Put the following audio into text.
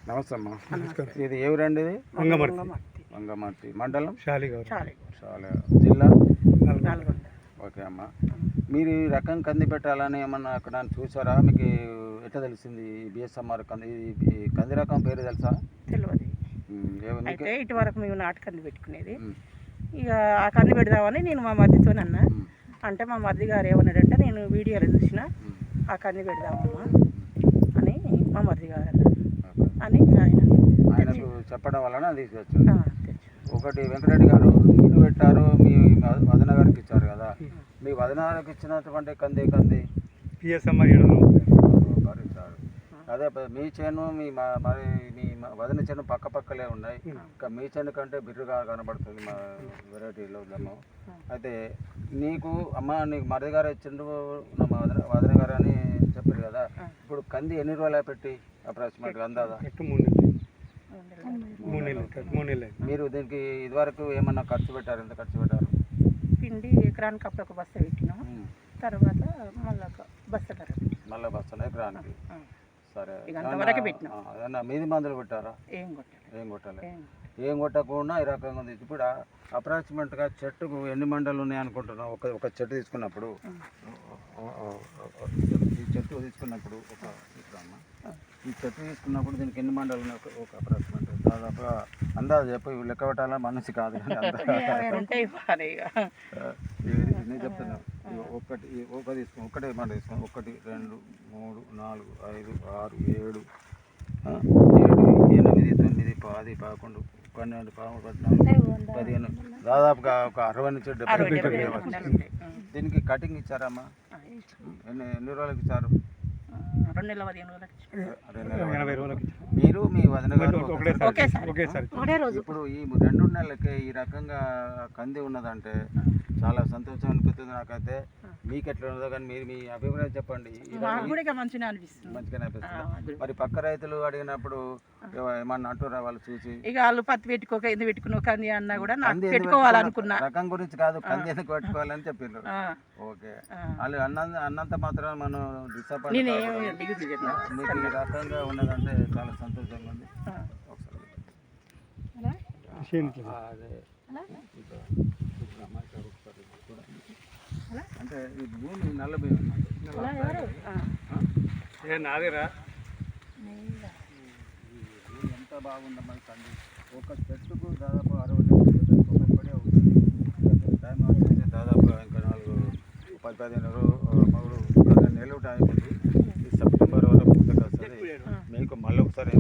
నమస్తే అమ్మా. ఇది ఏ ఊరండి? ఇది వంగమర్తి మండలం, జిల్లా ఓకే అమ్మా. మీరు ఈ రకం కంది పెట్టాలని ఏమన్నా అక్కడ చూసారా? మీకు ఎట్లా తెలిసింది బిఎస్ఎంఆర్ కంది? ఈ కంది రకం పేరు తెలుసా? తెలియదు. అయితే ఇటు వరకు మేము నాటు కంది పెట్టుకునేది. ఇక ఆ కంది పెడదామని నేను మా మరిదితో అన్నా. అంటే మా మరిది గారు ఏమన్నాడంటే, నేను వీడియోలో చూసిన ఆ కంది పెడదామమ్మా అని మా మరిది గారు అని ఆయనకు చెప్పడం వలన తీసుకొచ్చాను. ఒకటి వెంకటరెడ్డి గారు మీరు పెట్టారు, మీ వదన గారికి ఇచ్చారు కదా, మీ వదన గారికి ఇచ్చినటువంటి కంది పిఎస్ఎంఆర్ ఇచ్చారు. అదే మీ చేను మరి మీ వదన చేను పక్కలే ఉన్నాయి. ఇంకా మీ చేను కంటే బిర్రుగా కనబడుతుంది మా వెరైటీలో దమ్ము. అయితే నీకు నీకు మరిది గారు ఇచ్చిండు మా వదన గారు అని చెప్పారు కదా. ఇప్పుడు కంది ఎన్ని రోజులు పెట్టి అప్రాక్సిమేట్గా అందాదా? 3 నెలలు. మీరు దీనికి ఇదివరకు ఏమన్నా ఖర్చు పెట్టారు? ఎంత ఖర్చు పెట్టారు? పిండి ఎకరానికి అప్పుడు ఒక బస్తా పెట్టినాం. తర్వాత మళ్ళీ బస్తాలు ఎకరానికి. సరే, పెట్టినాం. మీది మందులు పెట్టారా? ఏం కొట్టాలి. ఏం కొట్టకుండా ఈ రకంగా ఉంది. ఇప్పుడు అప్రాక్సిమేట్గా చెట్టుకు ఎన్ని మండలు ఉన్నాయి అనుకుంటున్నాం? ఒక చెట్టు తీసుకున్నప్పుడు ఈ చెట్టు తీసుకున్నప్పుడు ఈ చెట్టు తీసుకున్నప్పుడు దీనికి ఎన్ని మండలు ఉన్నాయి? ఒక అప్రాక్సిమేట్ దాదాపుగా అందాజు చెప్పి లెక్క పెట్టాలా మనిషి కాదు. నేను చెప్తున్నాను. ఒకటే మండ తీసుకున్నాను. 1 2 3 4 5 6 7 8 9 10 11 12 13 15 దాదాపుగా ఒక 60 నుంచి 70. దీనికి కటింగ్ ఇచ్చారమ్మా? ఎన్ని రోజులకు ఇచ్చారు? 2 నెలల 15 రోజులకి. మీరు మీ వదిన గారు ఒకేసారి. ఇప్పుడు ఈ 2 నెలలకే ఈ రకంగా కంది ఉన్నదంటే చాలా సంతోషం అనిపిస్తుంది నాకైతే. మీకు ఎట్లా ఉన్నదో కానీ మీరు మీ అభిప్రాయం చెప్పండి. మంచిగా అనిపిస్తుంది. మరి పక్క రైతులు అడిగినప్పుడు ఏమన్నా అంటురా వాళ్ళు చూసి? ఇక వాళ్ళు పత్తి పెట్టుకోక ఎందుకు పెట్టుకున్నావు కంది అన్నా కూడా పెట్టుకోవాలనుకున్నా. రకం గురించి కాదు, కంది ఎందుకు పెట్టుకోవాలని చెప్పిండ్రు. ఓకే, వాళ్ళు అన్నంత మాత్రం మనం డిసప్పాయింట్. మీకు ఈ రకంగా ఉన్నదంటే చాలా సంతోషంగా ఉంది. అంటే ఈ భూమి నల్ల భూమి నాదేరా. ఎంత బాగుందమ్మా కంది. ఒక చెట్టుకు దాదాపు 60 పడి అవుతుంది. టైం వచ్చేసి దాదాపు ఇంకా 15 నెలలు టైం ఉంది. ఈ సెప్టెంబర్ వరకు పూర్తికి వస్తుంది. మీకు మళ్ళీ ఒకసారి